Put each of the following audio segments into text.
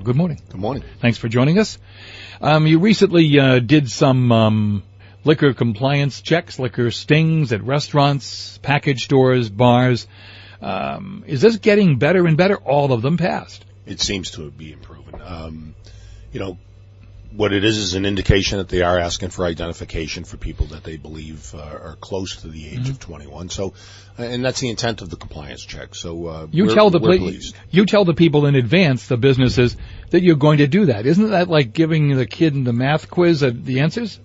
Good morning. Good morning. Thanks for joining us. You recently did some liquor compliance checks, liquor stings at restaurants, package stores, bars. Is this getting better and better? All of them passed. It seems to be improving. What it is an indication that they are asking for identification for people that they believe are close to the age of 21. So, and that's the intent of the compliance check. So we're pleased. You tell the people in advance, the businesses, that you're going to do that. Isn't that like giving the kid in the math quiz the answers?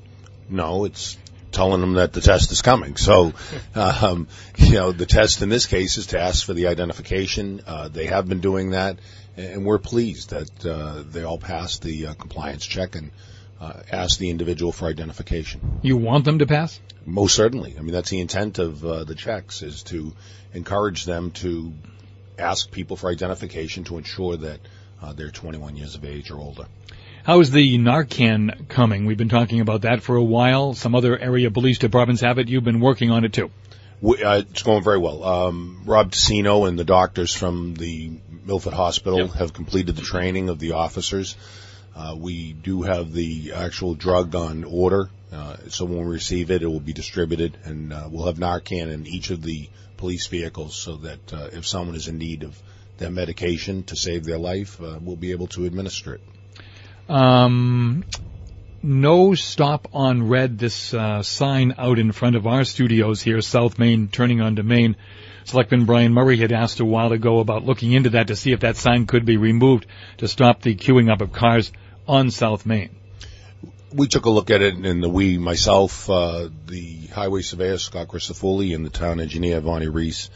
No, it's telling them that the test is coming. So, the test in this case is to ask for the identification. They have been doing that. And we're pleased that they all passed the compliance check and asked the individual for identification. You want them to pass? Most certainly. I mean, that's the intent of the checks, is to encourage them to ask people for identification to ensure that they're 21 years of age or older. How is the Narcan coming? We've been talking about that for a while. Some other area police departments have it. You've been working on it, too. It's going very well. Rob Tessino and the doctors from the Milford Hospital have completed the training of the officers. We do have the actual drug on order, so when we receive it, it will be distributed, and we'll have Narcan in each of the police vehicles so that if someone is in need of that medication to save their life, we'll be able to administer it. No stop on red, this sign out in front of our studios here, South Main, turning onto Main. Selectman Brian Murray had asked a while ago about looking into that to see if that sign could be removed to stop the queuing up of cars on South Main. We took a look at it, and myself, the highway surveyor, Scott Christofoli, and the town engineer, Vonnie Reese,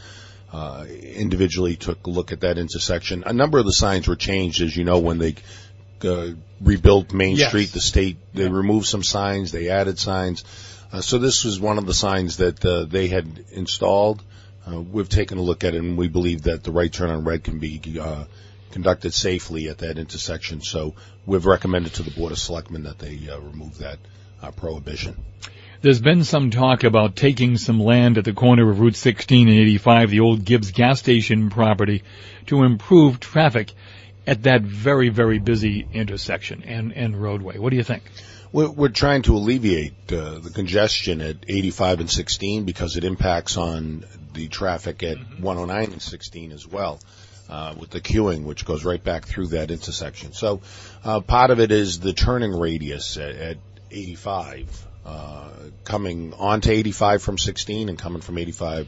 individually took a look at that intersection. A number of the signs were changed, as you know, when they rebuilt Main Street, the state. They removed some signs, they added signs. So this was one of the signs that they had installed. We've taken a look at it, and we believe that the right turn on red can be conducted safely at that intersection. So we've recommended to the Board of Selectmen that they remove that prohibition. There's been some talk about taking some land at the corner of Route 16 and 85, the old Gibbs gas station property, to improve traffic at that very, very busy intersection and roadway. What do you think? We're trying to alleviate the congestion at 85 and 16 because it impacts on the traffic at 109 and 16 as well, with the queuing, which goes right back through that intersection. So part of it is the turning radius at 85, coming onto 85 from 16 and coming from 85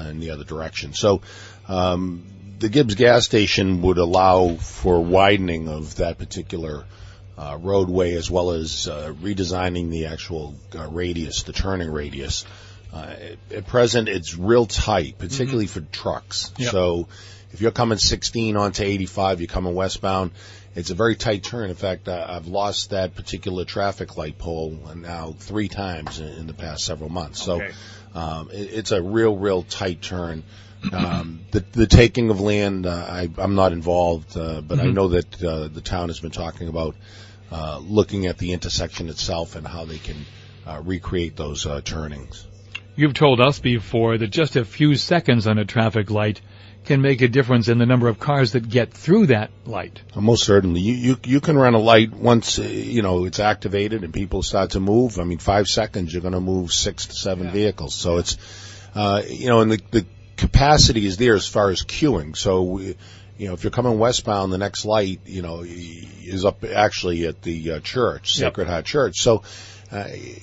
in the other direction. So the Gibbs gas station would allow for widening of that particular roadway, as well as redesigning the actual radius, the turning radius. At present, it's real tight, particularly for trucks. Yep. So if you're coming 16 onto 85, you're coming westbound, it's a very tight turn. In fact, I've lost that particular traffic light pole now 3 times in the past several months. Okay. So it's a real tight turn. The taking of land, I'm not involved, but I know that the town has been talking about looking at the intersection itself and how they can recreate those turnings. You've told us before that just a few seconds on a traffic light can make a difference in the number of cars that get through that light. Most certainly. You can run a light once, it's activated and people start to move. I mean, 5 seconds, you're going to move 6 to 7 vehicles. So it's, and the capacity is there as far as queuing. So, if you're coming westbound, the next light, is up actually at the church, Sacred Heart Church. So,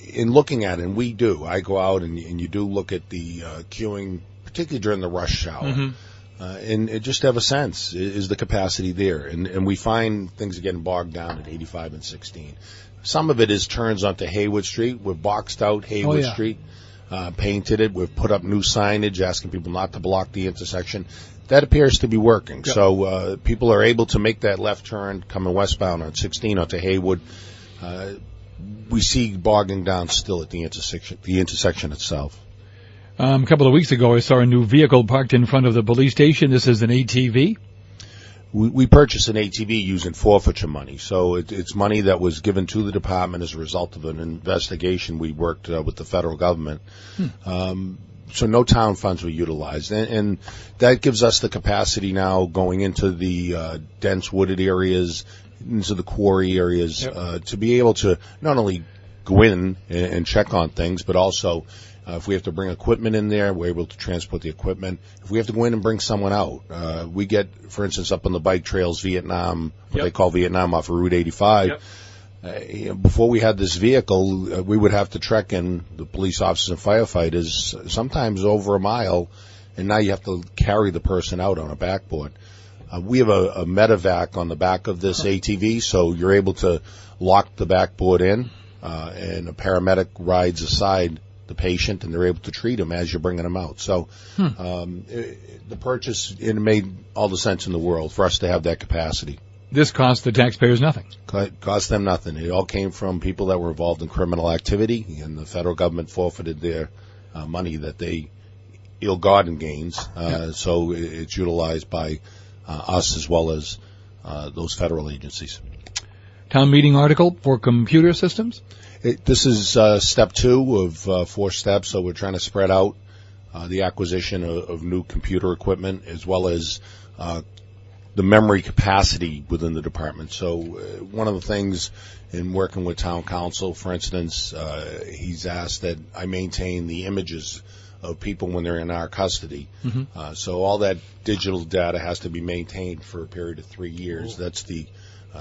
in looking at it, and I go out and you do look at the queuing, particularly during the rush hour, and just have a sense, is the capacity there? And we find things are getting bogged down at 85 and 16. Some of it is turns onto Haywood Street. We've boxed out Haywood Street, painted it. We've put up new signage asking people not to block the intersection. That appears to be working. Yep. So people are able to make that left turn coming westbound on 16 onto Haywood. We see bogging down still at the intersection itself. A couple of weeks ago, I saw a new vehicle parked in front of the police station. This is an ATV. We purchased an ATV using forfeiture money. So it's money that was given to the department as a result of an investigation. We worked with the federal government. So no town funds were utilized. And that gives us the capacity now going into the dense wooded areas into the quarry areas, to be able to not only go in and check on things, but also if we have to bring equipment in there, we're able to transport the equipment. If we have to go in and bring someone out, we get, for instance, up on the bike trails, Vietnam, what they call Vietnam off of Route 85. Before we had this vehicle, we would have to trek in the police officers and firefighters sometimes over a mile, and now you have to carry the person out on a backboard. We have a medevac on the back of this ATV, so you're able to lock the backboard in, and a paramedic rides aside the patient, and they're able to treat him as you're bringing him out. So the purchase, it made all the sense in the world for us to have that capacity. This cost the taxpayers nothing. Cost them nothing. It all came from people that were involved in criminal activity, and the federal government forfeited their money that they ill-gotten gains. So it's utilized by us as well as those federal agencies. Town meeting article for computer systems? This is step 2 of 4 steps, so we're trying to spread out the acquisition of new computer equipment as well as the memory capacity within the department. So one of the things in working with town council, for instance, he's asked that I maintain the images of people when they're in our custody. So all that digital data has to be maintained for a period of 3 years. That's the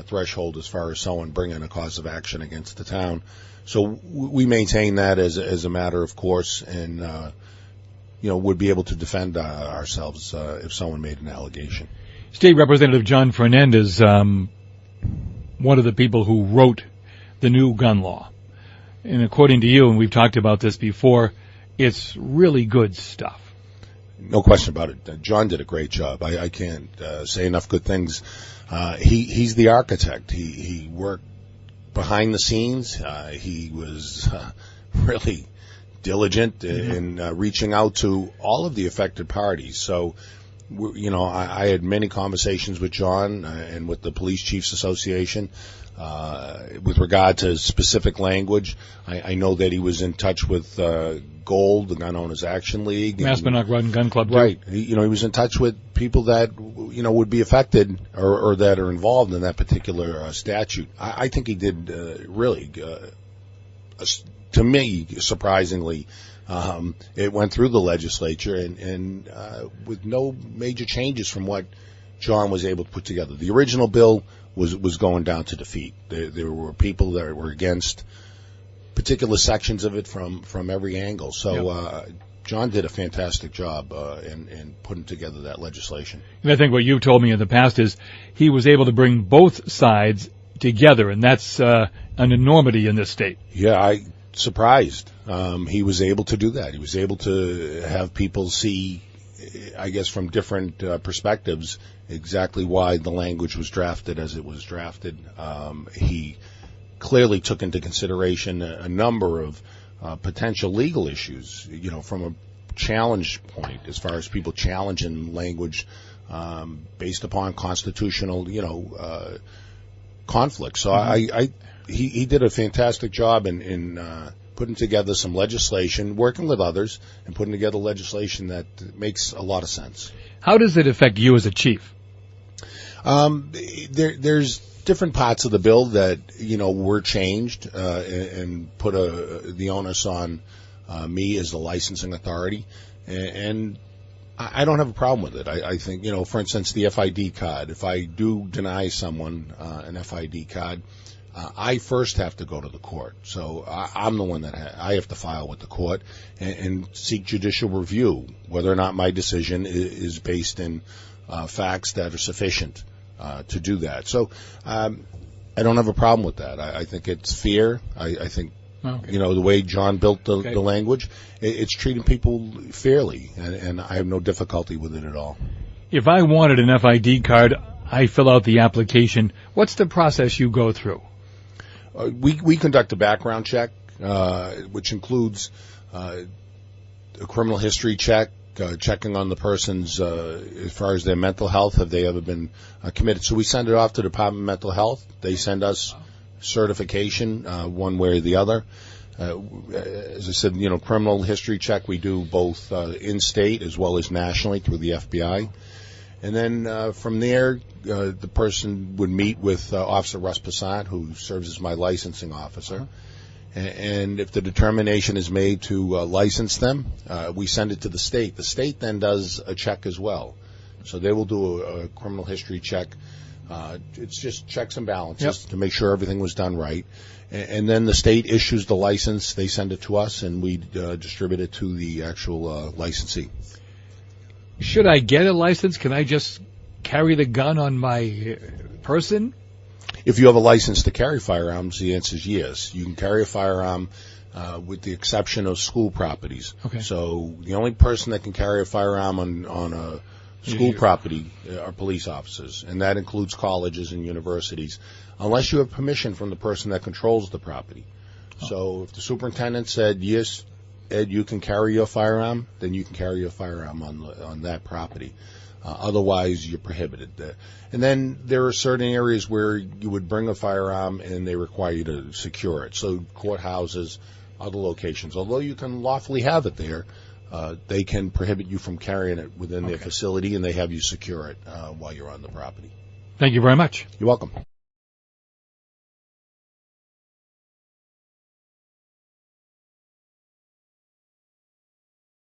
threshold as far as someone bringing a cause of action against the town. So we maintain that as a matter of course, and would be able to defend ourselves if someone made an allegation. State Representative John Fernandez, one of the people who wrote the new gun law. And according to you, and we've talked about this before, it's really good stuff. No question about it. John did a great job. I can't say enough good things. He's the architect. He worked behind the scenes. He was really diligent in reaching out to all of the affected parties. So, I had many conversations with John and with the Police Chiefs Association with regard to specific language. I know that he was in touch with Gold, the Gun Owners Action League. Maspinock Rod and Gun Club, too. Right. He was in touch with people that, would be affected or that are involved in that particular statute. I think he did really, to me, surprisingly, it went through the legislature and with no major changes from what John was able to put together. The original bill was going down to defeat. There were people that were against particular sections of it from every angle. So John did a fantastic job in putting together that legislation. And I think what you've told me in the past is he was able to bring both sides together, and that's an enormity in this state. Yeah, surprised. He was able to do that. He was able to have people see, I guess, from different perspectives, exactly why the language was drafted as it was drafted. He clearly took into consideration a number of potential legal issues, from a challenge point, as far as people challenging language based upon constitutional, conflict. So he did a fantastic job in putting together some legislation, working with others, and putting together legislation that makes a lot of sense. How does it affect you as a chief? There's different parts of the bill that, were changed and put the onus on me as the licensing authority. And I don't have a problem with it. I think, for instance, the FID card. If I do deny someone an FID card, I first have to go to the court. So I'm the one that I have to file with the court and seek judicial review, whether or not my decision is based in facts that are sufficient to do that. So I don't have a problem with that. I think it's fair. I think, the way John built the language, it's treating people fairly, and I have no difficulty with it at all. If I wanted an FID card, I fill out the application. What's the process you go through? We conduct a background check, which includes a criminal history check, checking on the person's, as far as their mental health, have they ever been committed. So we send it off to the Department of Mental Health. They send us certification, one way or the other. As I said, criminal history check we do both in-state as well as nationally through the FBI. And then from there, the person would meet with Officer Russ Passant, who serves as my licensing officer. And if the determination is made to license them, we send it to the state. The state then does a check as well. So they will do a criminal history check. It's just checks and balances to make sure everything was done right. And then the state issues the license. They send it to us, and we distribute it to the actual licensee. Should I get a license? Can I just carry the gun on my person? If you have a license to carry firearms, the answer is yes. You can carry a firearm with the exception of school properties. Okay. So the only person that can carry a firearm on a school property are police officers, and that includes colleges and universities, unless you have permission from the person that controls the property. So if the superintendent said, yes, Ed, you can carry your firearm, then you can carry your firearm on that property. Otherwise, you're prohibited. And then there are certain areas where you would bring a firearm and they require you to secure it. So courthouses, other locations. Although you can lawfully have it there, they can prohibit you from carrying it within their facility, and they have you secure it while you're on the property. Thank you very much. You're welcome.